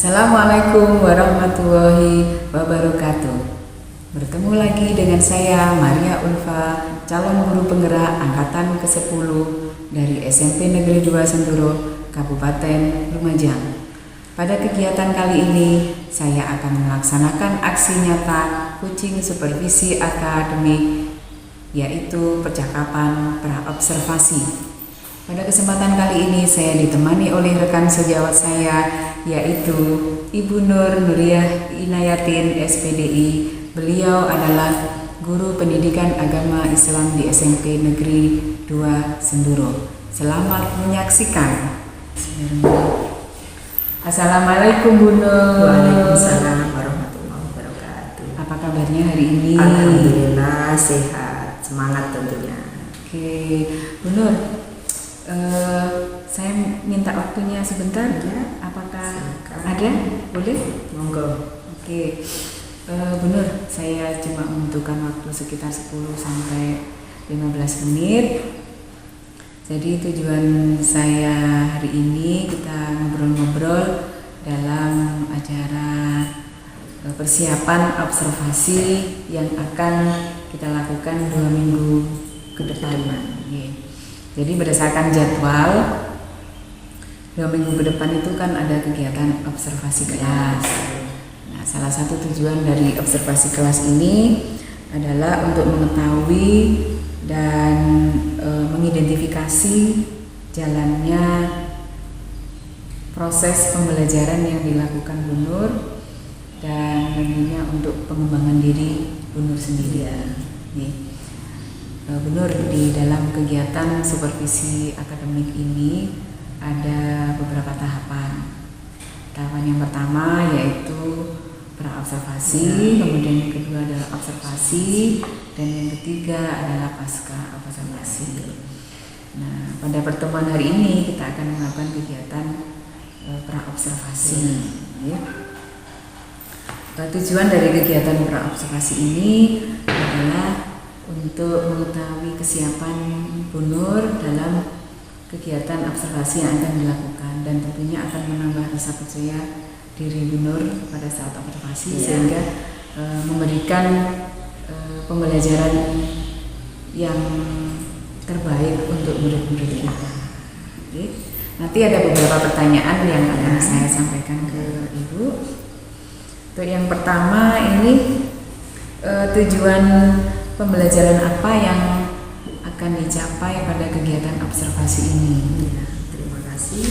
Assalamualaikum warahmatullahi wabarakatuh. Bertemu lagi dengan saya Maria Ulfa, calon guru penggerak angkatan ke-10 dari SMP Negeri 2 Senturo, Kabupaten Lumajang. Pada kegiatan kali ini, saya akan melaksanakan aksi nyata coaching supervisi akademik, yaitu percakapan praobservasi. Pada kesempatan kali ini saya ditemani oleh rekan sejawat saya, yaitu Ibu Nur Nuriyah Inayatin SPDI. Beliau adalah guru pendidikan agama Islam di SMP Negeri 2 Senduro. Selamat menyaksikan. Assalamualaikum Bu Nur. Waalaikumsalam warahmatullahi wabarakatuh. Apa kabarnya hari ini? Alhamdulillah sehat, semangat tentunya. Oke, Bu Nur. Saya minta waktunya sebentar ya. Apakah Silakan. ada? Boleh? Monggo. Oke. Bu Nur, saya cuma membutuhkan waktu sekitar 10 sampai 15 menit. Jadi tujuan saya hari ini kita ngobrol-ngobrol dalam acara persiapan observasi yang akan kita lakukan 2 minggu ke depan. Jadi berdasarkan jadwal 2 minggu ke depan itu kan ada kegiatan observasi kelas. Nah, salah satu tujuan dari observasi kelas ini adalah untuk mengetahui dan mengidentifikasi jalannya proses pembelajaran yang dilakukan Bu Nur dan tentunya untuk pengembangan diri Bu Nur sendiri. Bu Nur, di dalam kegiatan supervisi akademik ini ada beberapa tahapan. Tahapan yang pertama yaitu praobservasi, kemudian yang kedua adalah observasi, dan yang ketiga adalah pasca observasi. Nah, pada pertemuan hari ini kita akan melakukan kegiatan praobservasi. Tujuan dari kegiatan praobservasi ini adalah untuk mengetahui kesiapan Bu Nur dalam kegiatan observasi yang akan dilakukan, dan tentunya akan menambah rasa percaya diri Bu Nur pada saat observasi, sehingga memberikan pembelajaran yang terbaik untuk murid-murid kita. Nanti ada beberapa pertanyaan yang akan saya sampaikan ke Ibu. Untuk yang pertama ini tujuan pembelajaran apa yang akan dicapai pada kegiatan observasi ini? Ya, terima kasih.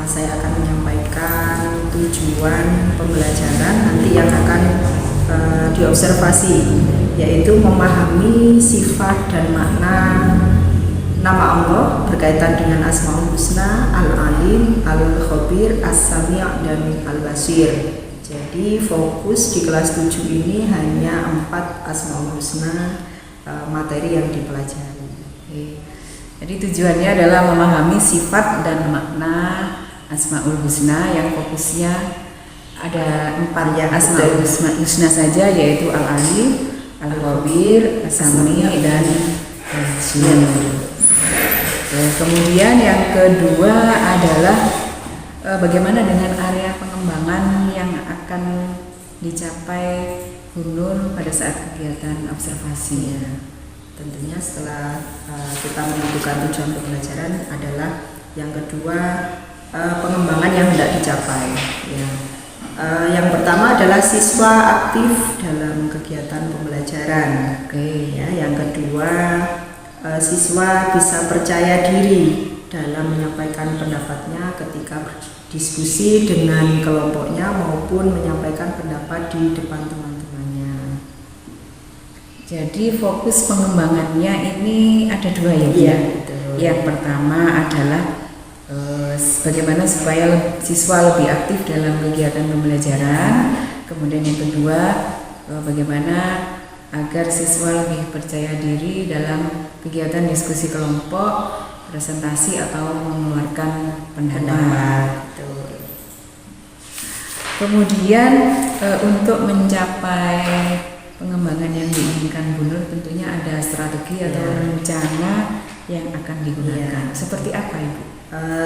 Saya akan menyampaikan tujuan pembelajaran nanti yang akan diobservasi, yaitu memahami sifat dan makna nama Allah berkaitan dengan Asmaul Husna, Al-Alim, Al-Khabir, As-Sami' dan Al-Basir. Jadi fokus di kelas 7 ini hanya 4 Asmaul Husna materi yang dipelajari. Jadi tujuannya adalah memahami sifat dan makna Asmaul Husna yang fokusnya ada 4 Asmaul Husna saja, yaitu Al-Alim, Al-Khabir, As-Sami' dan Al-Basir. Kemudian yang kedua adalah bagaimana dengan area pengembangan yang akan dicapai Bu Nur pada saat kegiatan observasi. Tentunya setelah kita menentukan tujuan pembelajaran adalah yang kedua pengembangan yang hendak dicapai. Yang pertama adalah siswa aktif dalam kegiatan pembelajaran. Yang kedua siswa bisa percaya diri dalam menyampaikan pendapatnya ketika berdiskusi dengan kelompoknya maupun menyampaikan pendapat di depan teman-temannya. Jadi fokus pengembangannya ini ada 2 ya Bu? Iya, betul. Yang pertama adalah bagaimana supaya siswa lebih aktif dalam kegiatan pembelajaran. Kemudian yang kedua, bagaimana agar siswa lebih percaya diri dalam kegiatan diskusi kelompok, presentasi atau mengeluarkan pendapat. Kemudian untuk mencapai pengembangan yang diinginkan Bu Nur tentunya ada strategi atau rencana yang akan digunakan. Seperti apa Ibu?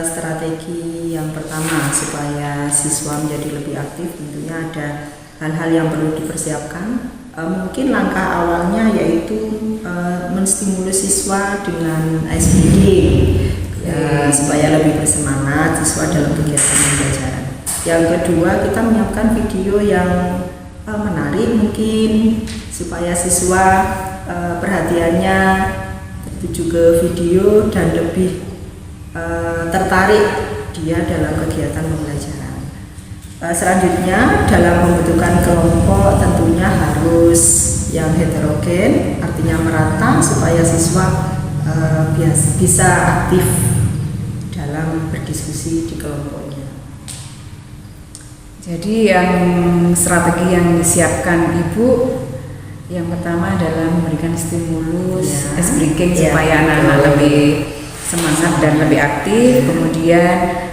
Strategi Yang pertama, supaya siswa menjadi lebih aktif, tentunya ada hal-hal yang perlu dipersiapkan. Mungkin langkah awalnya yaitu menstimulus siswa dengan SBD ya, supaya lebih bersemangat siswa dalam kegiatan pembelajaran. Yang kedua, kita menyiapkan video yang menarik mungkin supaya siswa perhatiannya tertuju ke video dan lebih tertarik dia dalam kegiatan pembelajaran. Selanjutnya, dalam membentukkan kelompok tentunya harus yang heterogen, artinya merata supaya siswa bisa aktif dalam berdiskusi di kelompoknya. Jadi yang strategi yang disiapkan Ibu yang pertama adalah memberikan stimulus, ice breaking supaya anak-anak lebih semangat dan lebih aktif, kemudian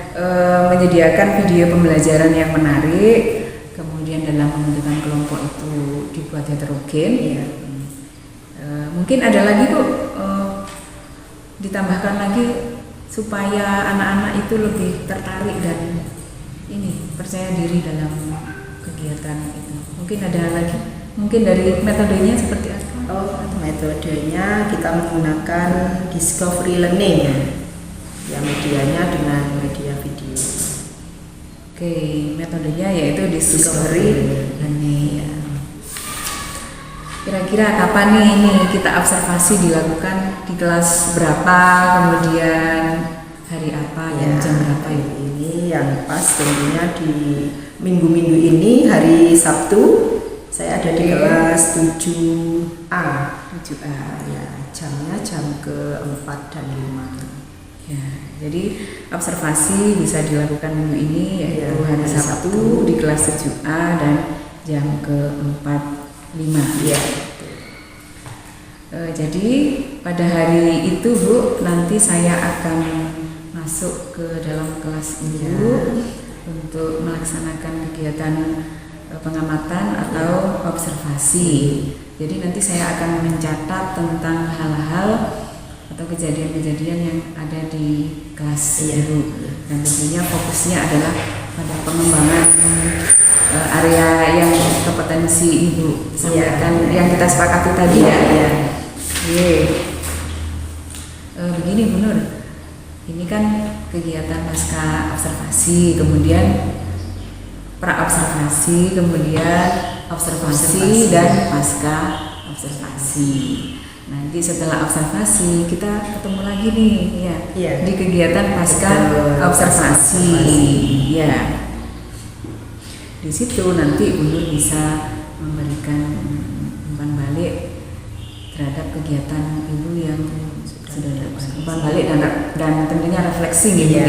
menyediakan video pembelajaran yang menarik, kemudian dalam pembentukan kelompok itu dibuat heterogen. Mungkin ada lagi Bu, ditambahkan lagi supaya anak-anak itu lebih tertarik dan percaya diri dalam kegiatan itu. Mungkin ada lagi, mungkin dari metodenya seperti apa? Metodenya kita menggunakan discovery learning ya, medianya dengan media video. Oke, metodenya yaitu discovery learning ya. Kira-kira kapan nih ini kita observasi dilakukan, di kelas berapa, kemudian hari apa dan jam berapa ya? Ini yang pas tentunya di minggu-minggu ini, hari Sabtu saya ada di kelas 7A. 7A ya, jamnya jam ke-4 dan 5 ya. Jadi observasi bisa dilakukan minggu ini yaitu hari Sabtu di kelas 7A dan jam ke-4, 5 ya. Jadi pada hari itu Bu, nanti saya akan masuk ke dalam kelas Ibu untuk melaksanakan kegiatan pengamatan atau observasi. Jadi nanti saya akan mencatat tentang hal-hal atau kejadian-kejadian yang ada di kelas Ibu. Dan tentunya fokusnya adalah pada pengembangan area yang kompetensi Ibu sampaikan yang kita sepakati tadi ya. Begini Bu Nur, ini kan kegiatan pasca observasi, kemudian pra-observasi, kemudian observasi dan pasca observasi. Nanti setelah observasi kita ketemu lagi nih ya, di kegiatan pasca observasi ya. Di situ nanti Bu Nur bisa memberikan umpan balik terhadap kegiatan Ibu yang sudah dilakukan, umpan balik dan tentunya refleksi gitu ya.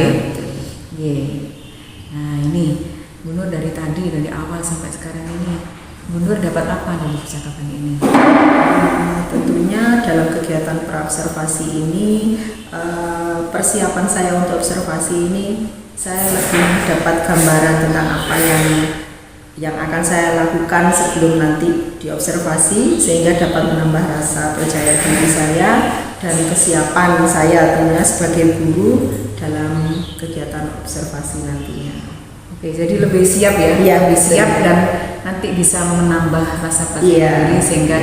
Nah ini Bu Nur dari tadi, dari awal sampai sekarang ini, Bu Nur dapat apa dari percakapan ini? Tentunya dalam kegiatan praobservasi ini, persiapan saya untuk observasi ini, saya lebih dapat gambaran tentang apa yang akan saya lakukan sebelum nanti diobservasi, sehingga dapat menambah rasa percaya diri saya dan kesiapan saya tentunya sebagai guru dalam kegiatan observasi nantinya. Oke, jadi lebih siap ya, lebih siap dan nanti bisa menambah rasa percaya diri sehingga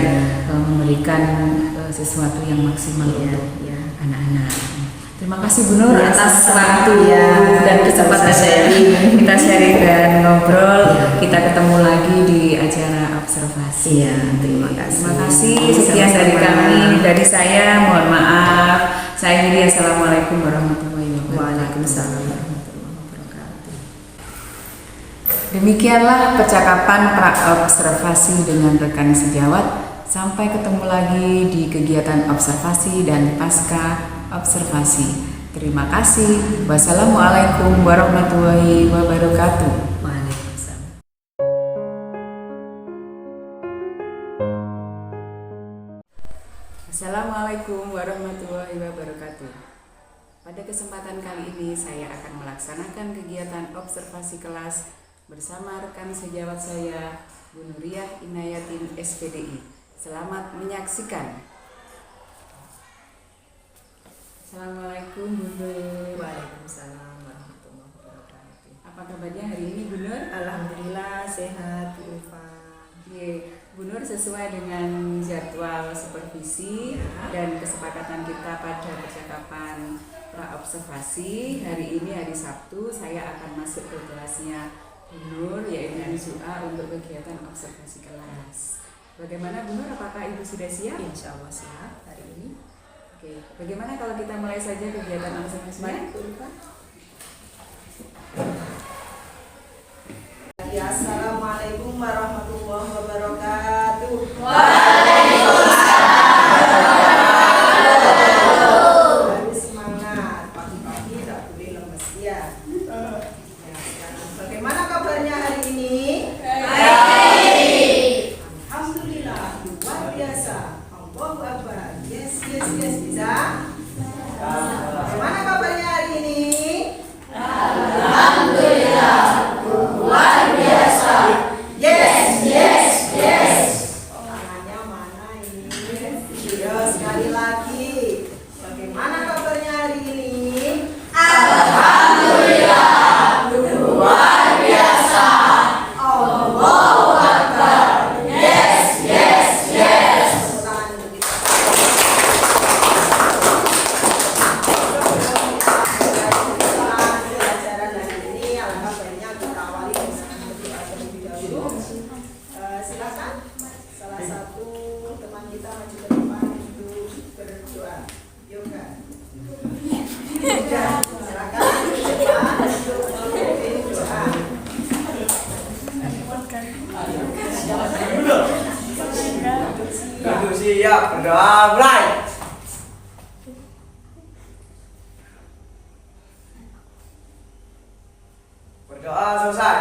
memberikan sesuatu yang maksimal untuk anak-anak. Terima kasih Bu Nur atas waktu dan kesempatan kita sharing dan ngobrol. Kita ketemu lagi di acara observasi. Terima kasih. Terima kasih. Sekian dari kami, dari saya. Mohon maaf. Saya Yudi. Assalamualaikum warahmatullahi wabarakatuh. Waalaikumsalam. Demikianlah percakapan pra-observasi dengan rekan sejawat. Sampai ketemu lagi di kegiatan observasi dan pasca observasi. Terima kasih. Wassalamualaikum warahmatullahi wabarakatuh. Waalaikumsalam. Assalamualaikum warahmatullahi wabarakatuh. Pada kesempatan kali ini saya akan melaksanakan kegiatan observasi kelas bersama rekan sejawat saya, Bu Nuriyah Inayatin SPDI. Selamat menyaksikan. Assalamualaikum Bu Nur. Waalaikumsalam warahmatullahi wabarakatuh. Apa kabarnya hari ini, Bu Nur? Alhamdulillah sehat, Bu Ulfa. Oke, Bu Nur, sesuai dengan jadwal supervisi dan kesepakatan kita pada percakapan pra-observasi, hari ini hari Sabtu saya akan masuk ke kelasnya Bu Nur, yaitu Nuzua untuk kegiatan observasi kelas. Bagaimana Bu Nur, apakah Ibu sudah siap? Insya Allah siap hari ini. Oke, bagaimana kalau kita mulai saja kegiatan observasinya? Bu Ulfa. Assalamualaikum warahmatullahi wabarakatuh. Harus semangat, pagi-pagi tak boleh lemes ya. Sekarang bagaimana kabarnya hari ini? Baik. Alhamdulillah, luar biasa. Allahu Akbar. Yes, bisa. Bagaimana kabarnya hari ini? Luar biasa. Yes. Tangannya mana ini? Yo, sekali lagi. Bagaimana kabarnya hari ini? Alhamdulillah. Luar biasa. Allahu Akbar. Yes. Tangan begitu. Pelajaran hari ini alangkah baiknya kita awali dengan berdoa terlebih dahulu. Silakan salah satu teman kita maju ke depan untuk berdoa. Yoga. Silakan ke depan untuk memimpin doa. Siap, berdoa mulai. Berdoa selesai.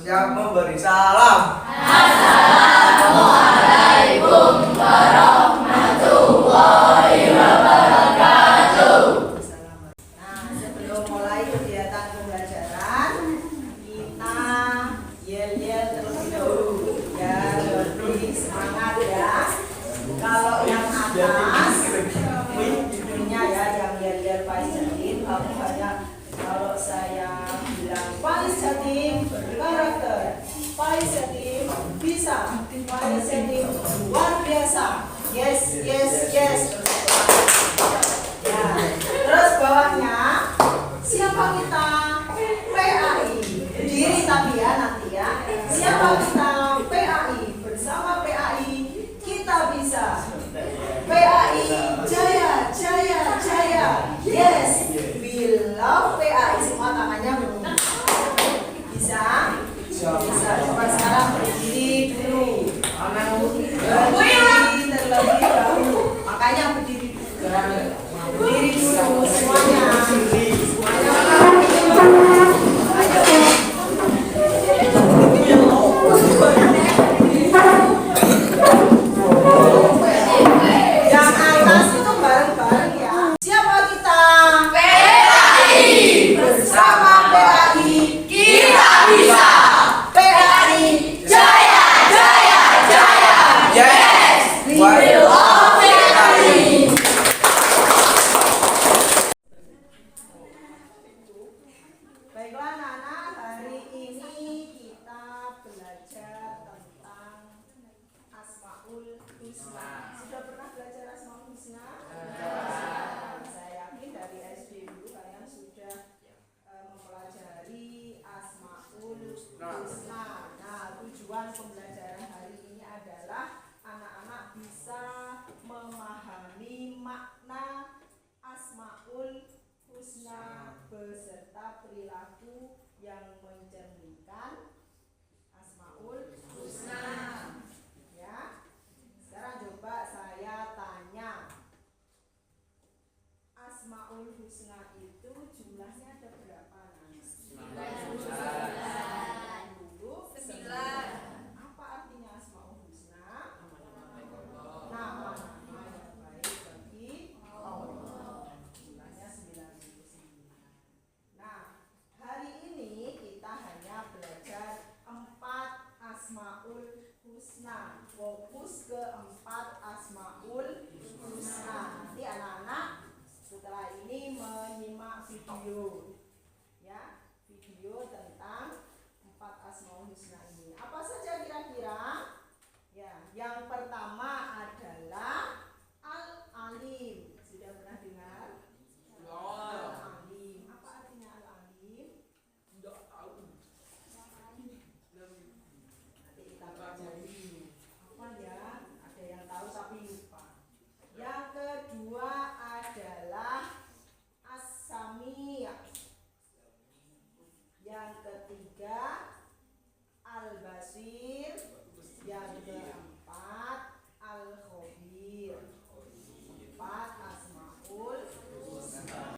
Siap memberi salam. Nah, sebelum mulai kegiatan pembelajaran, kita yel-yel terlebih dahulu ya, lebih semangat ya. Kalau yang atas, judulnya ya yang yel-yel Faiz Jatim, kamu hanya kalau saya bilang Faiz Jatim berkarakter, Faiz Jatim bisa, Faiz Jatim luar biasa. Yes. Ya, terus bawahnya siapa kita? PAI. Berdiri tapi ya nanti ya. Siapa kita? PAI. Bersama PAI kita bisa. PAI jaya. Yes. We love PAI. Semua tangannya bunyi. Bisa? Coba sekarang berdiri dulu. Berdiri terlebih dahulu. Makanya berdiri dulu. Berdiri dulu semuanya. Yang atas itu bareng-bareng ya. Siapa kita? PAI. Bersama PAI kita bisa. PAI jaya. Yes. We will all PAI. Baiklah anak-anak, hari ini kita belajar tentang Asmaul Husna. Sudah pernah belajar Asmaul Husna? Saya yakin dari SD dulu kalian sudah mempelajari Asmaul Husna. Nah, tujuan pembelajaran hari ini adalah anak-anak bisa memahami makna Asmaul Husna beserta perilaku yang mencerminkan Asmaul Husna. Ya. Sekarang coba saya tanya. Asmaul Husna itu jumlahnya ada berapa? 9. Apa artinya Asmaul Husna? Nama-nama yang baik bagi Allah. Jumlahnya 99. Nah, hari ini kita hanya belajar 4 Asmaul Husna. Fokus ke 4 Asmaul Husna. Nanti anak-anak setelah ini menyimak video, ya, video tentang 4 Asmaul Husna ini. Apa saja kira-kira? Ya, yang pertama adalah Al-Alim. Sudah pernah dengar? Al-Alim. Apa artinya Al-Alim? Tidak tahu. Nanti kita pelajari. Apa ya? Ada yang tahu tapi lupa. Yang kedua adalah As-Sami'. Yang ketiga Al-Basir. Yang keempat Al-Khabir. 4 Asmaul Husna.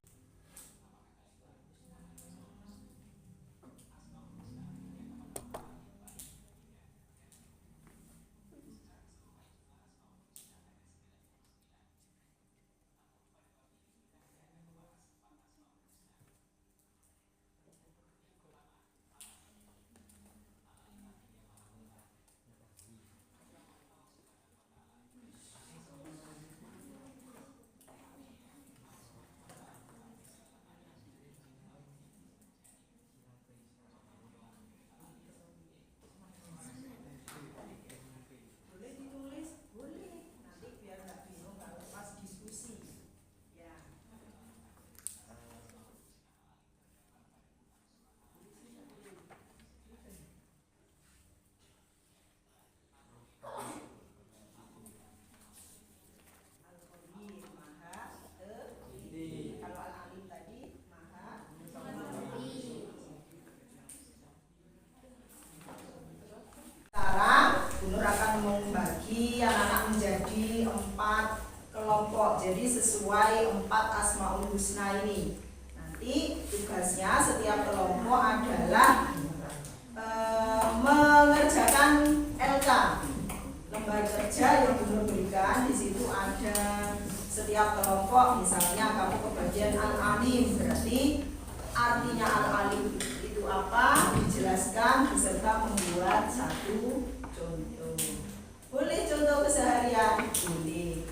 Boleh ditulis? Boleh. Nanti biar nggak bingung kalau pas diskusi. Ya. Al-Khabir, Maha Teliti. Kalau Al-Alim tadi Maha Teliti. Sekarang Bu Nur akan membagi anak-anak menjadi 4 kelompok. Jadi sesuai 4 Asmaul Husna ini. Nanti tugasnya setiap kelompok adalah mengerjakan LK, lembar kerja yang Bu Nur berikan. Di situ ada setiap kelompok, misalnya kamu kebagian Al-Alim, berarti artinya Al-Alim itu apa? Dijelaskan beserta membuat satu contoh. Boleh contoh keseharian? Boleh.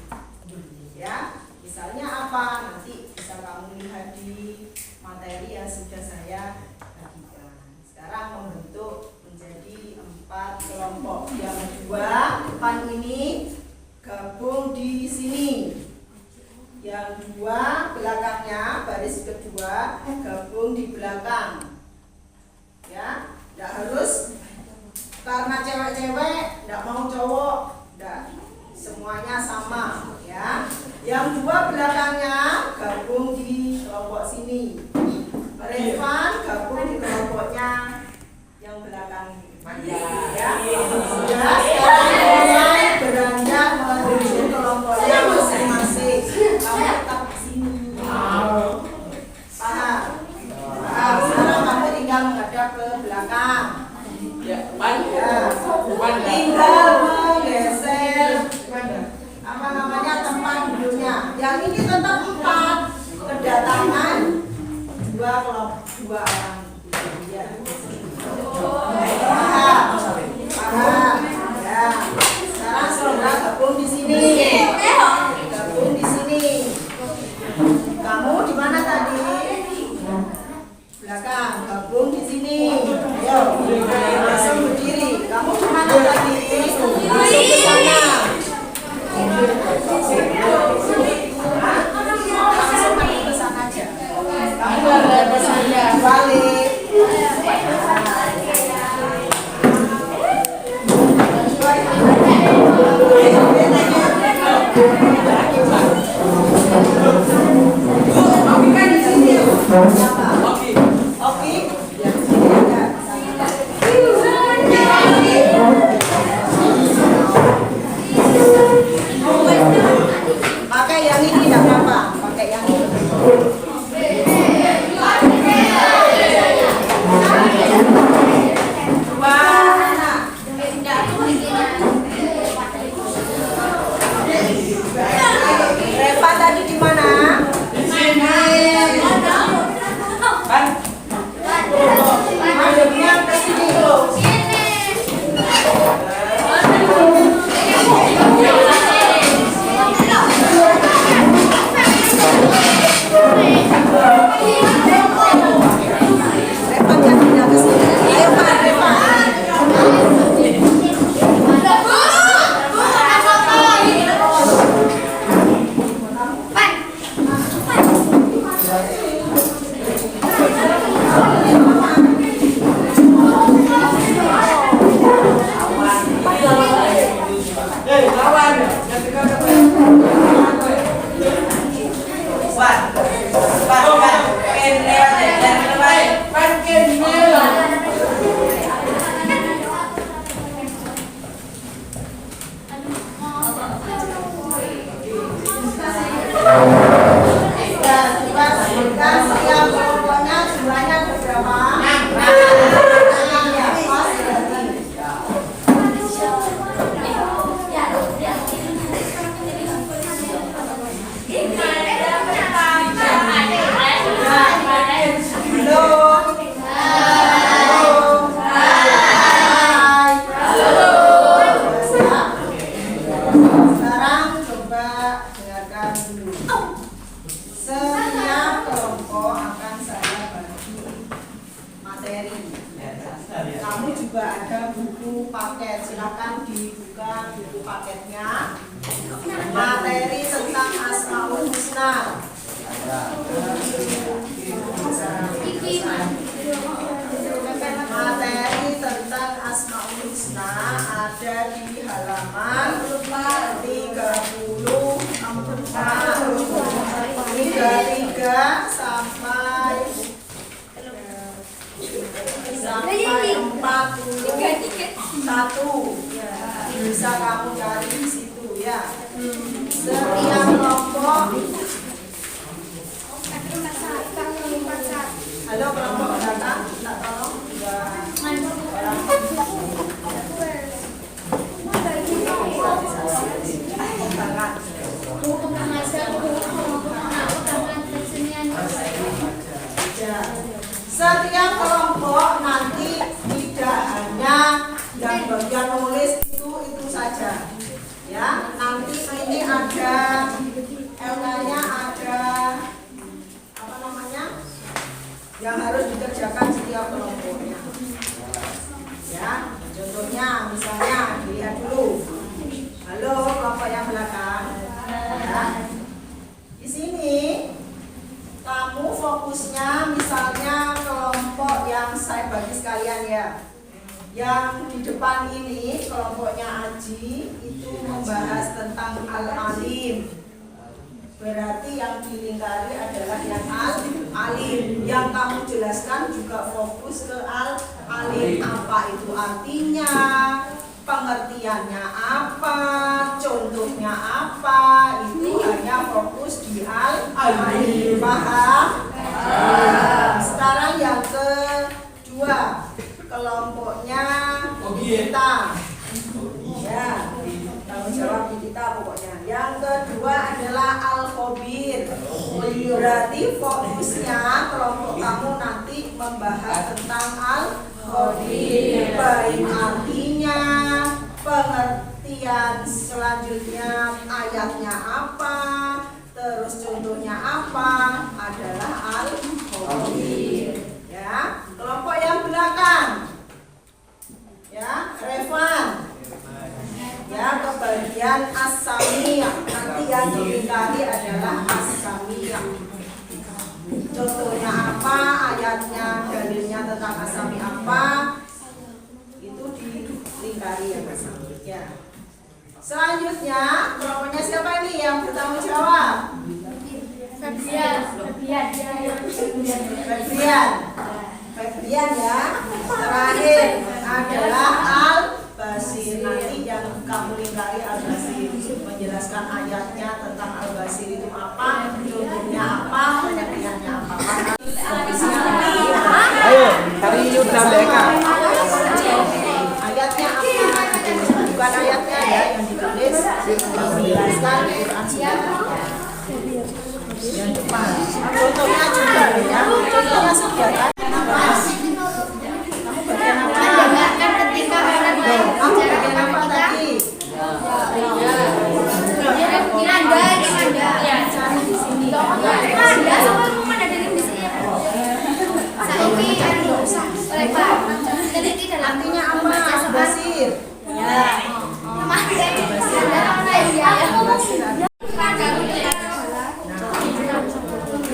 Ya, misalnya apa? Nanti bisa kamu lihat di materi yang sudah saya bagikan. Sekarang membentuk menjadi 4 kelompok. Yang dua, depan ini gabung di sini. Yang dua belakangnya, baris kedua gabung di belakang. Ya, tidak harus karena cewek-cewek, tidak mau cowok, tidak, semuanya sama. Ya, yang dua belakangnya gabung di kelompok sini. Revan gabung di kelompoknya yang belakang ini. Ya, sudah sekarang mulai beranjak menuju kelompoknya masing-masing. Kamu tetap di sini. Paham? Paham. Sekarang kamu tinggal menghadap ke belakang. Ya, depan. Ya. Depan. Tinggal menggeser apa namanya tempat duduknya. Yang ini tetap 4. Kedatangan 2 kelompok, 2 orang. Ya. Paham? Paham. Ya. Sekarang saudara gabung di sini. Gabung di sini. Kamu di mana tadi? Belakang. Gabung di sini. Ayo. Langsung berdiri. Kamu di mana tadi? Langsung ke sana. Hah? Langsung pergi ke sana aja. Kamu ada ke sana. Balik. Oke. Ya, sini aja. Sana. paket. Silakan dibuka buku paketnya. Materi tentang Asmaul Husna. Materi tentang Asmaul Husna ada di halaman 33 sampai 41. Bisa kamu cari di situ ya. Setiap kelompok. Halo kelompok datang, minta tolong setiap kelompok nanti tidak hanya yang bagian nulis itu saja ya, nanti ini ada LK-nya, ada apa namanya yang harus dikerjakan setiap kelompoknya ya. Contohnya misalnya dilihat dulu. Halo kelompok yang belakang ya. Di sini kamu fokusnya misalnya kelompok yang saya bagi sekalian ya. Yang di depan ini kelompoknya Aji itu membahas tentang Al-Alim. Berarti yang dilingkari adalah yang Al-Alim. Yang kamu jelaskan juga fokus ke Al-Alim. Apa itu artinya? Pengertiannya apa? Contohnya apa? Itu hanya fokus di Al-Alim. Paham? Sekarang yang kedua, kelompoknya kita ya, tanggung jawab di kita pokoknya. Yang kedua adalah Al-Khobir. Berarti fokusnya kelompok kamu nanti membahas tentang Al-Khobir, baik artinya, pengertian selanjutnya, ayatnya apa, terus contohnya apa, adalah Al-Khobir ya. Kelompok yang belakang ya, Revan ya, kebagian As-Samiyah. Nanti yang dilingkari adalah As-Samiyah. Contohnya apa, ayatnya, dalilnya tentang As-Samiyah apa, itu dilingkari yang As-Samiyah. Selanjutnya kelompoknya siapa ini yang bertanggung jawab? Febrian ya. Terakhir adalah Al-Basir. Nanti yang kamu lingkari Al-Basir, menjelaskan ayatnya tentang Al-Basir itu apa, contohnya apa, pengertiannya apa. Ayo, cari Yuda Beka. Ayatnya apa? Bukan ayatnya ya yang ditulis, menjelaskan Quran yang depan. Contohnya juga ya. Contohnya sudah kan? Kamu bagian apa? Mendengarkan ketika orang lain Kamu bicara bagian apa kepada kita. tadi? Gimana? Cari di sini. Gimana? Sama rumah ada di sini. Saiki anu lebar. Teliti dalam Artinya apa? Basir. Ya.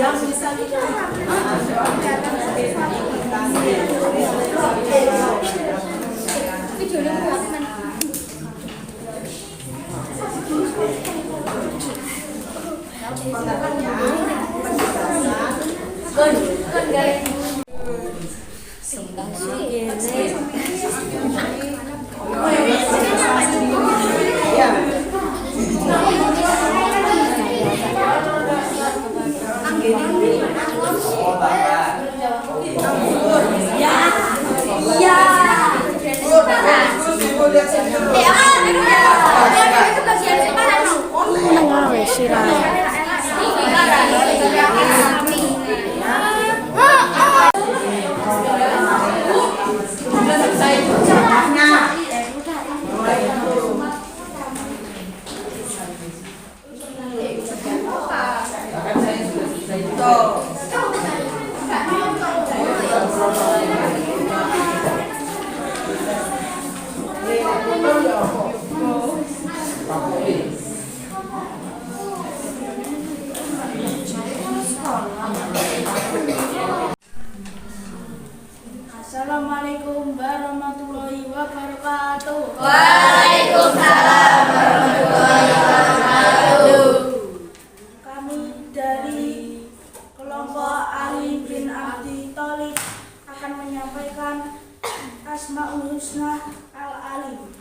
Yang bisa kita Assalamualaikum warahmatullahi wabarakatuh. Waalaikumsalam warahmatullahi wabarakatuh. Kami dari kelompok Ali bin Abi Thalib akan menyampaikan Asmaul Husna Al-Alim.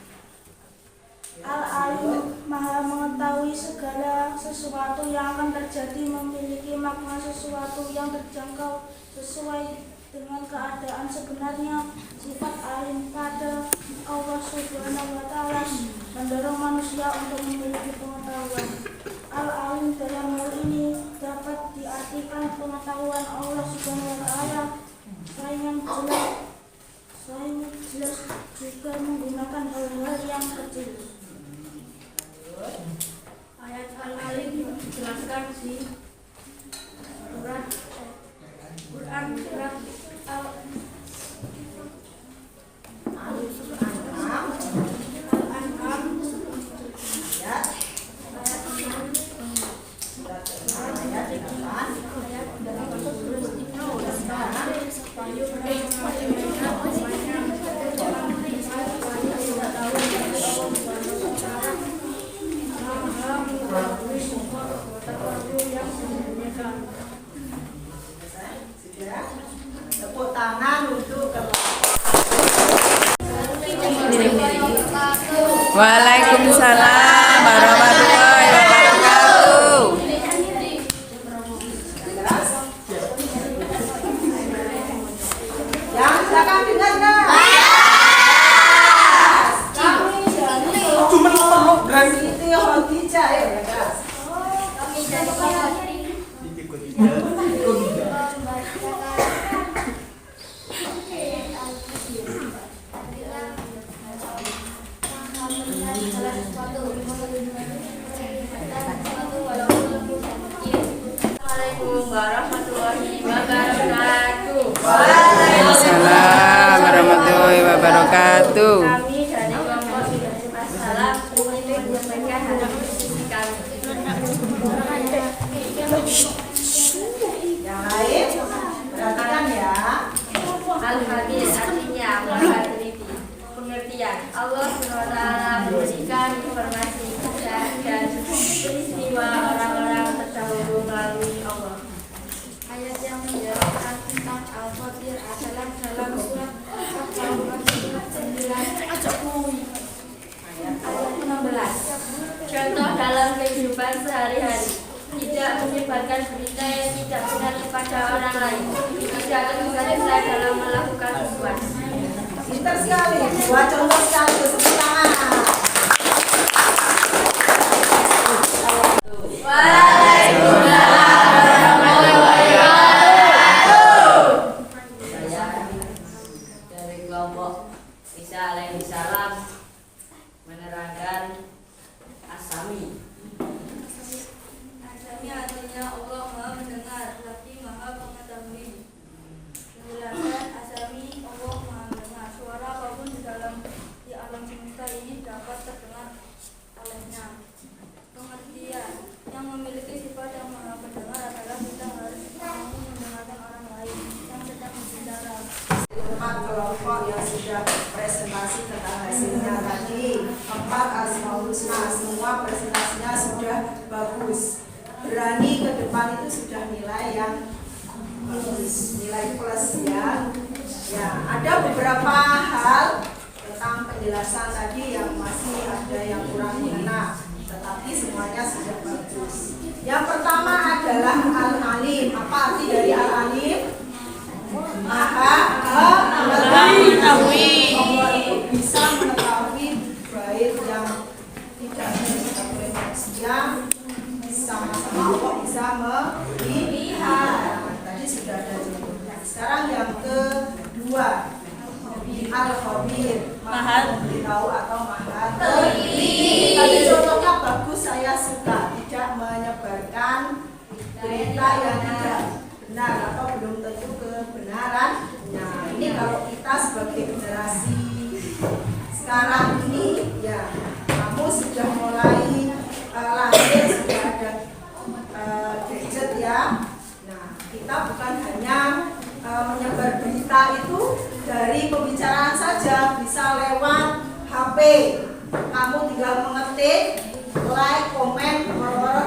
Al-Alim Maha mengetahui segala sesuatu yang akan terjadi, memiliki makna sesuatu yang terjangkau sesuai dengan keadaan sebenarnya. Sifat alim pada Allah Subhanahu wa Ta'ala mendorong manusia untuk memiliki pengetahuan. Al-alim dalam hal ini dapat diartikan pengetahuan Allah Subhanahu wa Ta'ala. Selain jelas juga menggunakan hal-hal yang kecil. Ayat al-alim dijelaskan di Quran surat Tepuk tangan untuk Waalaikumsalam warahmatullahi wabarakatuh. yang silakan dengar nggak? Cuma peluk dan Itu yang Khadijah ya, guys. Kami dari kelompok Assalamualaikum warahmatullahi wabarakatuh. Waalaikumsalam warahmatullahi wabarakatuh. Kami dari kelompok Assalam ingin menyampaikan hadap visi kami. Yang lain perhatikan ya. Al-Habir artinya maha teliti. Pengertian Allah SWT memberikan informasi dan peristiwa orang-orang terdahulu melalui Allah. Ayat yang menjelaskan tentang Al-Fatir adalah dalam surat Al-Baqarah 9 ayat 16. Contoh dalam kehidupan sehari-hari: tidak menyebarkan berita yang tidak benar kepada orang lain, tidak tergesa-gesa dalam melakukan sesuatu. Pintar sekali. Dua contoh sekali. Tepuk tangan. Saya dari kelompok Isa alaihi salam menerangkan Asami. Asami artinya Allah Maha Mendengar, lagi Maha Mengetahui. Penjelasan Asami, Allah Maha Mendengar. Suara apapun di alam semesta ini dapat terdengar olehnya. Pengertian yang memiliki sifat yang maha mendengar adalah kita harus mau mendengarkan orang lain yang sedang berbicara. Empat kelompok yang sudah presentasi tentang hasilnya tadi. 4 Asmaul Husna, semua presentasinya sudah bagus. Berani ke depan itu sudah nilai yang bagus, nilai plus ya. Ya, ada beberapa hal tentang penjelasan tadi yang masih ada yang kurang mengena, tetapi semuanya sudah bagus. Yang pertama adalah Al-Alim. Apa arti dari Al-Alim? Maha mengetahui. Allah itu bisa mengetahui baik yang tidak bisa oleh manusia, sama-sama Allah bisa melihat. Tadi sudah ada contohnya. Sekarang yang kedua, Al-Khabir, Maha memberitahu atau Maha teliti. Tadi contohnya bagus, saya suka. Tidak menyebarkan berita yang tidak benar atau belum tentu kebenaran. Nah, ini kalau kita sebagai generasi sekarang ini, ya kamu sudah mulai kita bukan hanya menyebar berita itu dari pembicaraan saja, bisa lewat HP. Kamu tinggal mengetik, like, komen,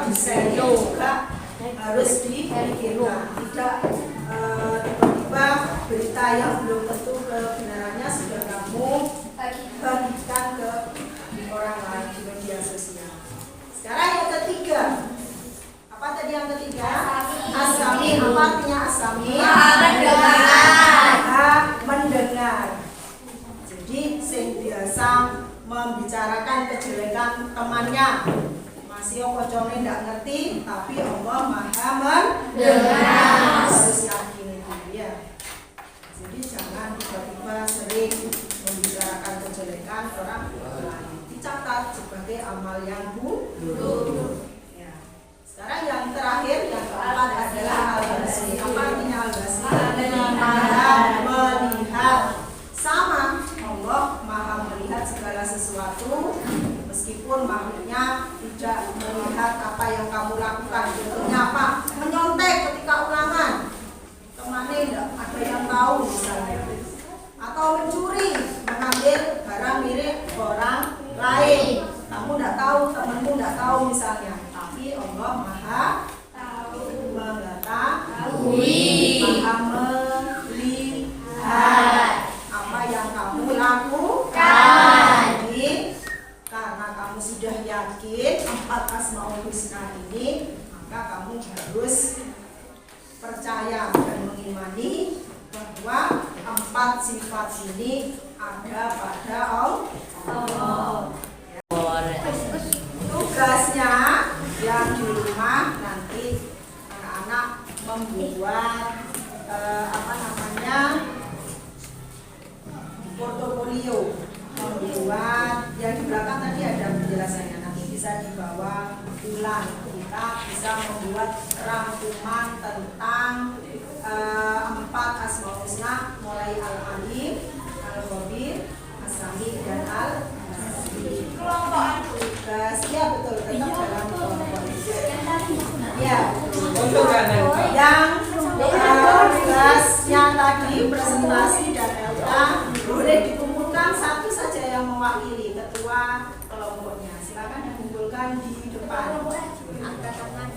di share juga harus dipikirkan. Tidak tiba-tiba berita yang belum tentu kebenarannya sudah kamu bagikan ke orang lain di media sosial. Sekarang yang ketiga, apa tadi yang ketiga? Asami. Apa artinya asami? Mendengar. Jadi sing biasa membicarakan kejelekan temannya, masih kocone tidak ngerti, tapi Allah Maha mendengar. Harus yakin itu ya. Jadi jangan tiba-tiba sering membicarakan kejelekan orang lain. Dicatat sebagai amal yang buruk. Ya. Sekarang yang terakhir, yang keempat adalah al-basir. Apa artinya al-basir? Maha melihat. Sama, Allah Maha melihat segala sesuatu, meskipun makhluknya tidak melihat apa yang kamu lakukan. Contohnya apa? Menyontek ketika ulangan, temannya tidak ada yang tahu misalnya. Atau mencuri, mengambil barang milik orang lain, kamu tidak tahu, temanmu tidak tahu misalnya. Tapi Allah Maha mengetahui, Maha melihat apa yang kamu lakukan. Jadi karena kamu sudah yakin 4 Asmaul Husna ini, maka kamu harus percaya dan mengimani bahwa 4 sifat ini ada pada Allah. Tugasnya yang di rumah nanti anak-anak membuat portofolio, membuat yang di belakang tadi ada penjelasannya, nanti bisa dibawa pulang. Kita bisa membuat rangkuman tentang 4 Asmaul Husna, mulai Al-Alim, Al-Khabir, As-Sami, dan Al-Basir. Kelompokan tugas, ya betul, tetap dalam kelompok. Ya, yang tugasnya tadi presentasi dan LK boleh dikumpulkan satu saja yang mewakili ketua kelompoknya. Silakan dikumpulkan di depan. Angkat tangan.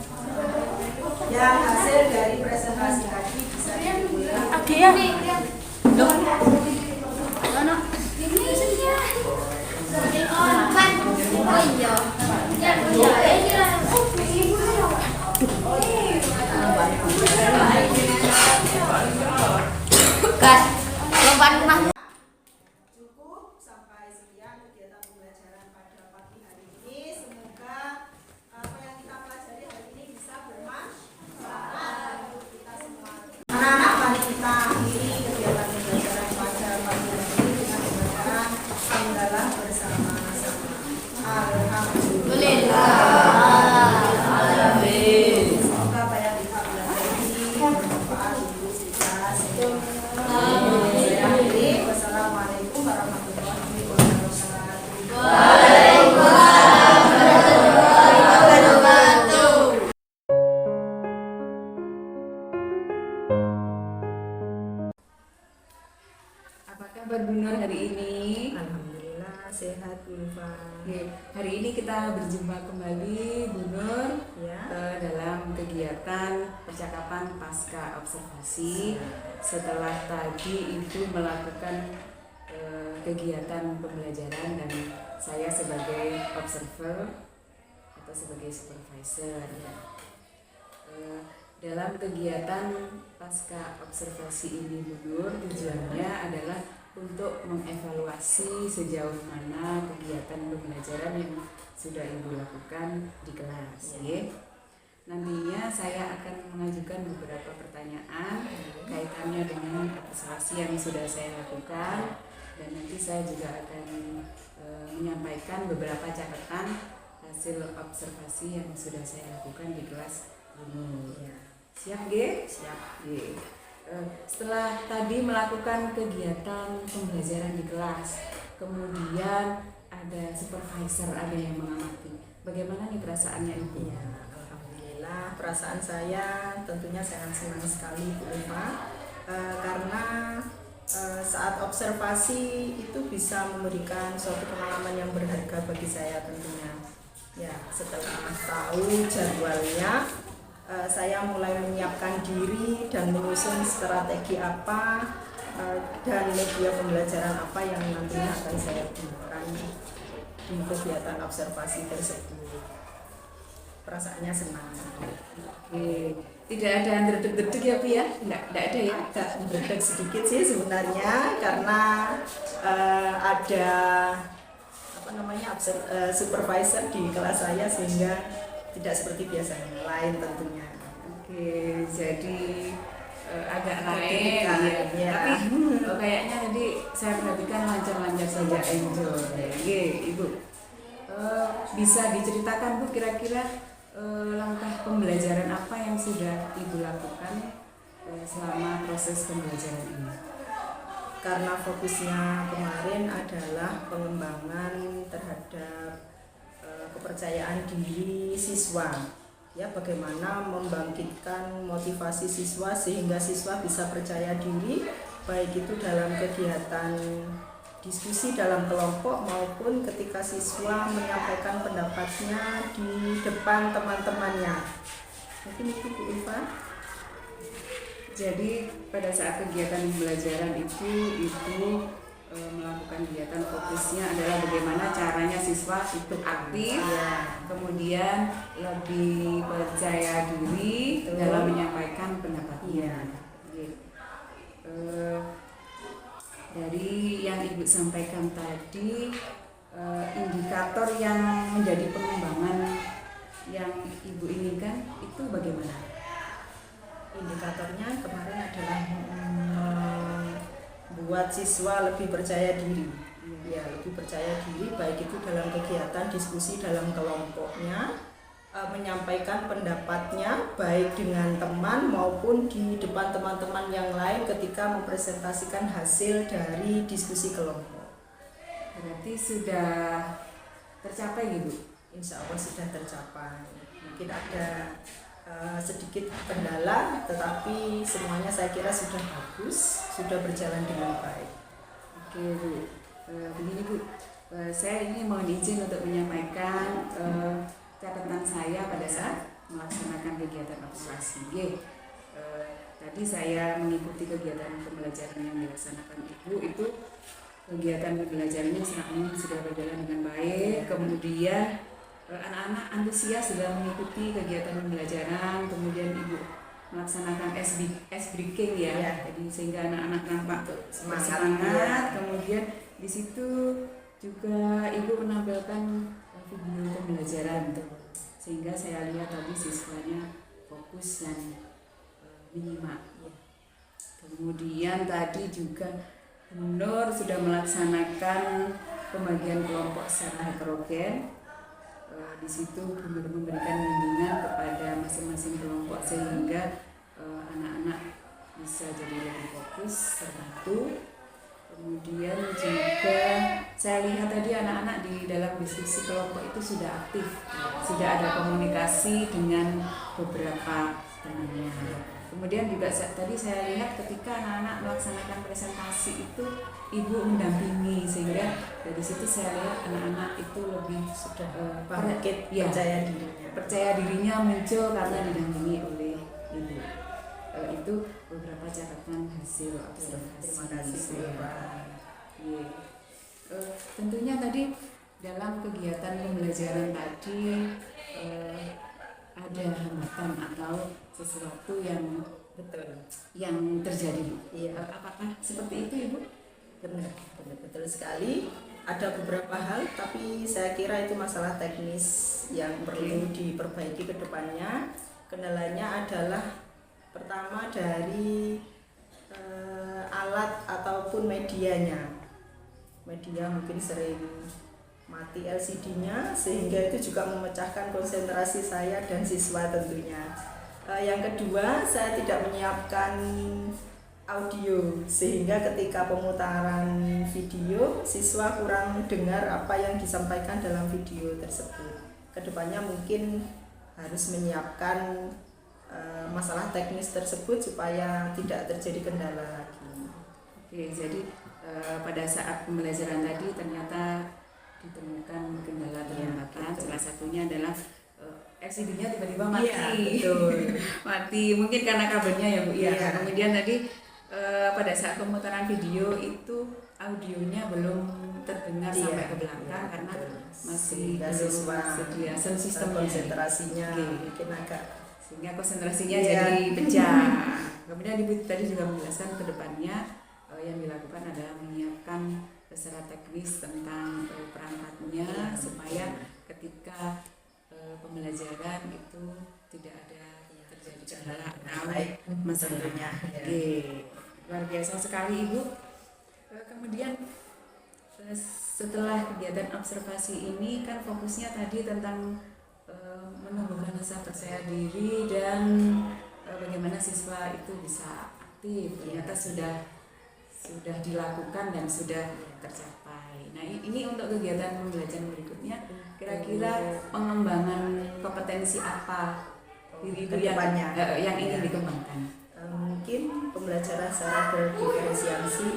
Yang hasil dari presentasi tadi bisa dikumpulkan. Cukup sampai sekian kegiatan pembelajaran pada pagi hari ini. Semoga apa yang kita pelajari hari ini bisa bermanfaat untuk kita semua. Anak-anak, mari kita akhiri kegiatan pembelajaran pada pagi hari ini dengan pembelajaran hamdalah bersama-sama. Alhamdulillah. Semoga apa yang kita pelajari ini bermanfaat untuk kita semua. Wassalamualaikum warahmatullahi wabarakatuh. Apa kabar Bu Nur hari ini? Alhamdulillah sehat Ulfa. Hari ini kita berjumpa kembali Bu Nur Ya. dalam kegiatan percakapan pasca observasi setelah tadi itu melakukan kegiatan pembelajaran dan saya sebagai observer atau sebagai supervisor. Dalam kegiatan pasca observasi ini Bu Nur, tujuannya adalah untuk mengevaluasi sejauh mana kegiatan pembelajaran yang sudah Ibu lakukan di kelas. Nantinya saya akan mengajukan beberapa pertanyaan kaitannya dengan observasi yang sudah saya lakukan, dan nanti saya juga akan menyampaikan beberapa catatan hasil observasi yang sudah saya lakukan di kelas ini. Siap, G? Siap, G. Setelah tadi melakukan kegiatan pembelajaran di kelas, kemudian ada supervisor, ada yang mengamati. Bagaimana nih perasaannya Ibu? Ya, alhamdulillah Alhamdulillah, perasaan saya tentunya sangat senang sekali Bu Ulfa, karena saat observasi itu bisa memberikan suatu pengalaman yang berharga bagi saya tentunya. Ya, setelah tahu jadwalnya, saya mulai menyiapkan diri dan menyusun strategi apa dan media pembelajaran apa yang nantinya akan saya gunakan di kegiatan observasi tersebut. Perasaannya senang. Oke, tidak ada yang dredeg-dredeg ya Bu ya? Tidak ada ya? Agak berdek sedikit sih sebenarnya karena ada supervisor di kelas saya sehingga tidak seperti biasanya, lain tentunya. Oke, jadi agak lain Deg-degan, ya. Tapi kayaknya tadi saya perhatikan lancar-lancar saja, enjoy. Oke, Ibu. Bisa diceritakan Bu kira-kira langkah pembelajaran apa yang sudah Ibu lakukan selama proses pembelajaran ini? Karena fokusnya kemarin adalah pengembangan terhadap kepercayaan diri siswa, ya, bagaimana membangkitkan motivasi siswa sehingga siswa bisa percaya diri, baik itu dalam kegiatan diskusi dalam kelompok maupun ketika siswa menyampaikan pendapatnya di depan teman-temannya. Mungkin itu Bu Ulfa. Jadi pada saat kegiatan pembelajaran itu Ibu melakukan kegiatan fokusnya adalah bagaimana caranya siswa itu aktif, kemudian lebih percaya diri dalam menyampaikan pendapatnya. Dari yang Ibu sampaikan tadi, indikator yang menjadi pengembangan yang Ibu inginkan itu bagaimana? Indikatornya kemarin adalah membuat siswa lebih percaya diri, ya, lebih percaya diri baik itu dalam kegiatan diskusi dalam kelompoknya, menyampaikan pendapatnya baik dengan teman maupun di depan teman-teman yang lain ketika mempresentasikan hasil dari diskusi kelompok. Berarti sudah tercapai Ibu? Insya Allah sudah tercapai. Mungkin ada sedikit kendala, tetapi semuanya saya kira sudah bagus, sudah berjalan dengan baik. Oke Bu, begini Bu, saya ini mohon izin untuk menyampaikan catatan saya pada saat melaksanakan kegiatan observasi. Tadi saya mengikuti kegiatan pembelajaran yang dilaksanakan Ibu, itu kegiatan pembelajarannya sudah berjalan dengan baik, kemudian anak-anak antusias sudah mengikuti kegiatan pembelajaran, kemudian Ibu melaksanakan ice breaking ya. Jadi sehingga anak-anak nampak semangat. Kemudian di situ juga Ibu menampilkan video pembelajaran sehingga saya lihat tadi siswanya fokus dan menyimak. Kemudian tadi juga Nur sudah melaksanakan pembagian kelompok secara heterogen. Di situ benar memberikan bimbingan kepada masing-masing kelompok sehingga anak-anak bisa jadi lebih fokus terbantu. Kemudian juga saya lihat tadi anak-anak di dalam diskusi kelompok itu sudah aktif, sudah ada komunikasi dengan beberapa temannya. Kemudian juga tadi saya lihat ketika anak-anak melaksanakan presentasi itu Ibu mendampingi, sehingga dari situ saya lihat anak-anak itu lebih sudah bangkit, percaya dirinya muncul karena didampingi oleh Ibu. Itu beberapa catatan hasil observasi. Terima kasih Bu. Tentunya tadi dalam kegiatan pembelajaran tadi ada hambatan atau sesuatu yang terjadi. Apakah seperti itu Ibu? Benar, betul sekali. Ada beberapa hal, tapi saya kira itu masalah teknis yang perlu diperbaiki ke depannya. Kendalanya adalah pertama dari alat ataupun medianya. Media mungkin sering mati LCD-nya sehingga itu juga memecahkan konsentrasi saya dan siswa tentunya. Yang kedua, saya tidak menyiapkan audio sehingga ketika pemutaran video siswa kurang dengar apa yang disampaikan dalam video tersebut. Kedepannya mungkin harus menyiapkan masalah teknis tersebut supaya tidak terjadi kendala lagi. Oke, jadi pada saat pembelajaran tadi ternyata ditemukan kendala terlambatan. Salah satunya adalah LCD-nya tiba-tiba mati. Iya, betul. Mati, mungkin karena kabelnya ya Bu. Iya. Kemudian tadi pada saat pemutaran video itu audionya belum terdengar Iya, sampai ke belakang iya, karena betul. masih Sehingga belum siswa sedia sound system konsentrasinya Oke. mungkin agak sehingga konsentrasinya Iya. jadi pecah. Kemudian Ibu tadi juga menjelaskan ke depannya yang dilakukan adalah menyiapkan secara teknis tentang perangkatnya supaya ketika pembelajaran itu tidak ada terjadi kendala atau masalahnya. Oke, luar biasa sekali Ibu. Kemudian setelah kegiatan observasi ini kan fokusnya tadi tentang menumbuhkan rasa percaya diri dan bagaimana siswa itu bisa aktif. Ternyata sudah dilakukan dan sudah tercapai. Nah ini untuk kegiatan pembelajaran berikutnya kira-kira pengembangan kompetensi apa diri Ibu yang ingin dikembangkan? mungkin pembelajaran secara berdiferensiasi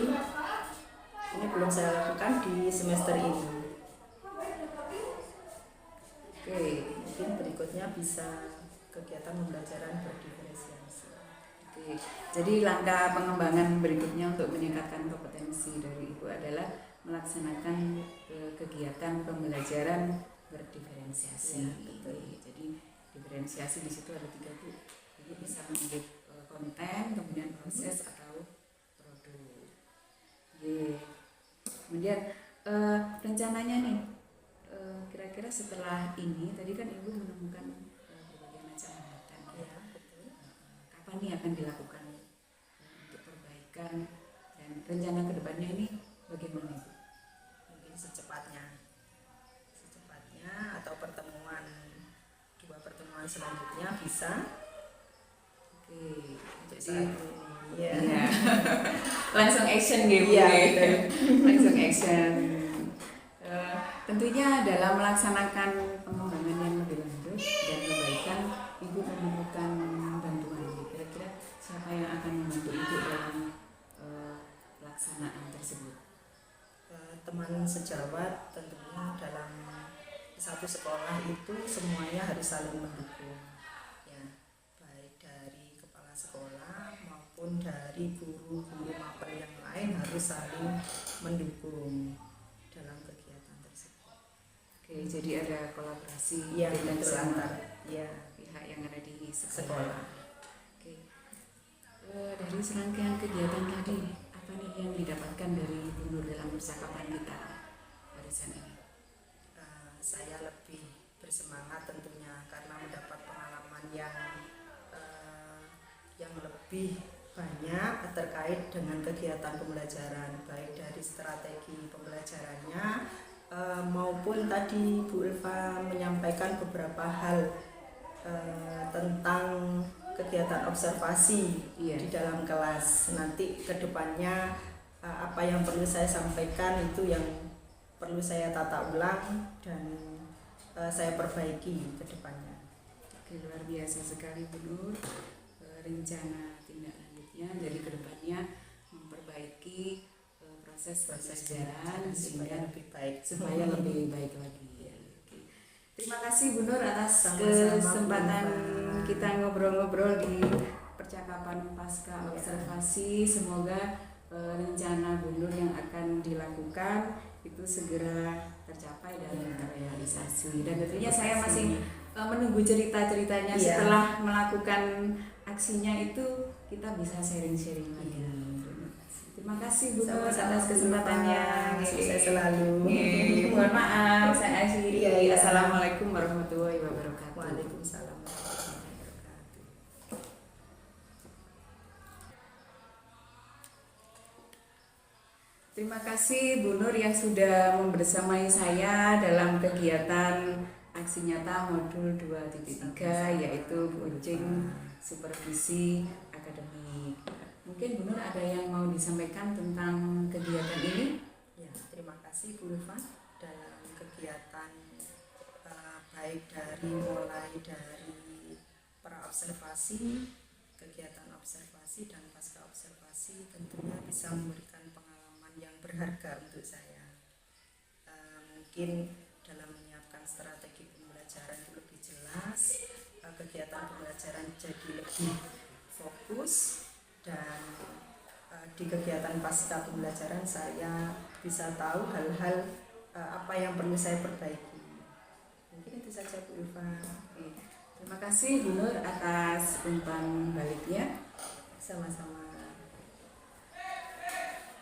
ini belum saya lakukan di semester ini. Oke, Mungkin berikutnya bisa kegiatan pembelajaran berdiferensiasi. oke. Jadi langkah pengembangan berikutnya untuk meningkatkan kompetensi dari Ibu adalah melaksanakan kegiatan pembelajaran berdiferensiasi. Ya, betul. Jadi diferensiasi di situ ada 3 Bu. Ibu bisa memilih konten, kemudian proses atau produk. Kemudian rencananya nih, kira-kira setelah ini tadi kan Ibu menemukan berbagai macam hambatan. Ya, betul. Kapan nih akan dilakukan untuk perbaikan dan rencana kedepannya ini bagaimana Ibu? Mungkin secepatnya atau dua pertemuan selanjutnya bisa. Oke, Saat jadi ini, ya. iya. Langsung action gitu Iya, ya. betul. Langsung action. Tentunya dalam melaksanakan pengembangan yang lebih lanjut dan perbaikan, Ibu memerlukan bantuan. Kira-kira siapa yang akan membantu Ibu dalam pelaksanaan tersebut? Teman sejawat tentunya dalam satu sekolah itu semuanya harus saling mendukung, ya, baik dari kepala sekolah maupun dari guru-guru maper yang lain harus saling mendukung dalam kegiatan tersebut. Oke, jadi ada kolaborasi Ya, dengan betul, semua antara ya pihak yang ada di sekolah. sekolah. Oke, dari serangkaian kegiatan tadi, apa nih yang didapatkan dari Bu Nur dalam percakapan kita barusan ini? Saya lebih bersemangat tentunya karena mendapat pengalaman yang lebih banyak terkait dengan kegiatan pembelajaran, baik dari strategi pembelajarannya maupun tadi Bu Ulfa menyampaikan beberapa hal tentang kegiatan observasi di dalam kelas. Nanti kedepannya apa yang perlu saya sampaikan itu yang perlu saya tata ulang dan saya perbaiki ke depannya. Oke, luar biasa sekali Bu Nur. Rencana tindak lanjutnya jadi ke depannya memperbaiki proses pembelajaran supaya lebih baik lagi. Oke. Terima kasih Bu Nur atas kesempatan kita ngobrol-ngobrol di percakapan pasca observasi. Semoga rencana Bu Nur yang akan dilakukan itu segera tercapai dan terrealisasi. Dan tentunya saya masih menunggu cerita-ceritanya setelah melakukan aksinya itu kita bisa sharing-sharing lagi. Terima kasih Bu Nur atas kesempatannya. Sukses selalu. Mohon maaf saya akhiri. Iya. Assalamualaikum warahmatullahi wabarakatuh. Waalaikumsalam warahmatullahi wabarakatuh. Terima kasih Bu Nur yang sudah membersamai saya dalam kegiatan aksi nyata modul 2.3 yaitu coaching supervisi akademik. Mungkin Bu Nur ada yang mau disampaikan tentang kegiatan ini? Ya, terima kasih Bu Ulfa dalam kegiatan baik mulai dari praobservasi, kegiatan observasi dan pasca observasi tentunya bisa memberikan pengalaman yang berharga untuk saya. Mungkin dalam menyiapkan strategi pembelajaran itu lebih jelas, kegiatan pembelajaran jadi lebih fokus, dan di kegiatan pasca pembelajaran saya bisa tahu hal-hal apa yang perlu saya perbaiki. Mungkin itu saja Bu Ulfa. Oke. Terima kasih Bu Nur atas umpan baliknya. Sama-sama.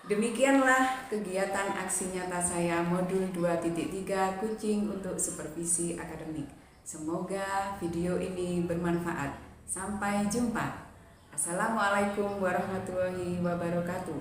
Demikianlah kegiatan aksi nyata saya modul 2.3 kucing untuk supervisi akademik. Semoga video ini bermanfaat. Sampai jumpa. Assalamualaikum warahmatullahi wabarakatuh.